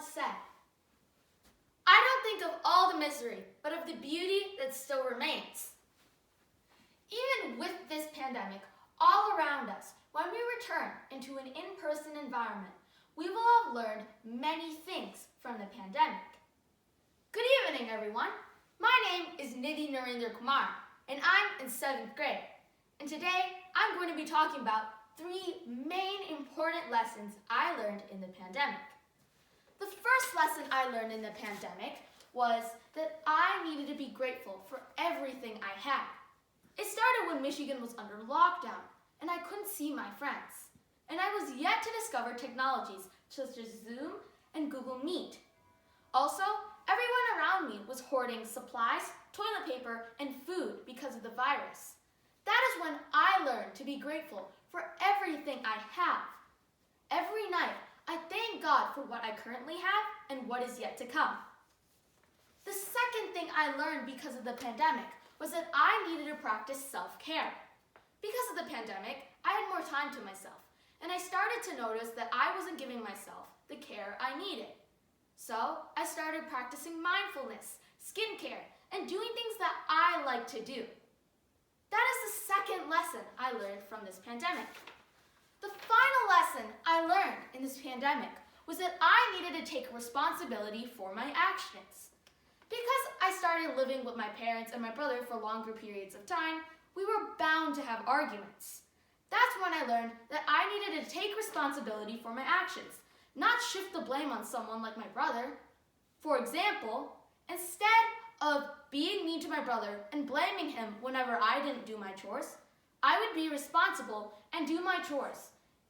once said, "I don't think of all the misery, but of the beauty that still remains." Even with this pandemic all around us, when we return into an in-person environment, we will have learned many things from the pandemic. Good evening, everyone. My name is Nidhi and I'm in 7th grade. And today, I'm going to be talking about 3 main important lessons I learned in the pandemic. The first lesson I learned in the pandemic was that I needed to be grateful for everything I had. It started when Michigan was under lockdown and I couldn't see my friends. And I was yet to discover technologies such as Zoom and Google Meet. Also, everyone around me was hoarding supplies, toilet paper, and food because of the virus. That is when I learned to be grateful for everything I have. Every night, I thank God for what I currently have and what is yet to come. The second thing I learned because of the pandemic was that I needed to practice self-care. Because of the pandemic, I had more time to myself, and I started to notice that I wasn't giving myself the care I needed. So I started practicing mindfulness, skincare, and doing things that I like to do. That is the second lesson I learned from this pandemic. The final lesson I learned in this pandemic was that I needed to take responsibility for my actions. Because I started living with my parents and my brother for longer periods of time, we were bound to have arguments. That's when I learned that I needed to take responsibility for my actions, not shift the blame on someone like my brother. For example, instead of being mean to my brother and blaming him whenever I didn't do my chores, I would be responsible and do my chores,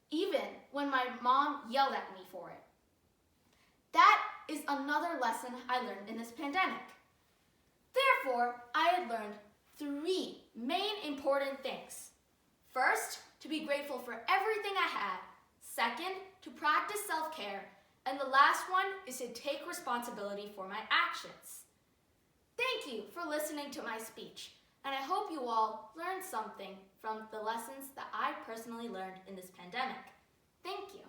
even when my mom yelled at me for it. That is another lesson I learned in this pandemic. Therefore, I had learned 3 main important things. First, to be grateful for everything I had. Second, to practice self-care. And the last one is to take responsibility for my actions. Thank you for listening to my speech, and I hope you all learned something from the lessons that I personally learned in this pandemic. Thank you.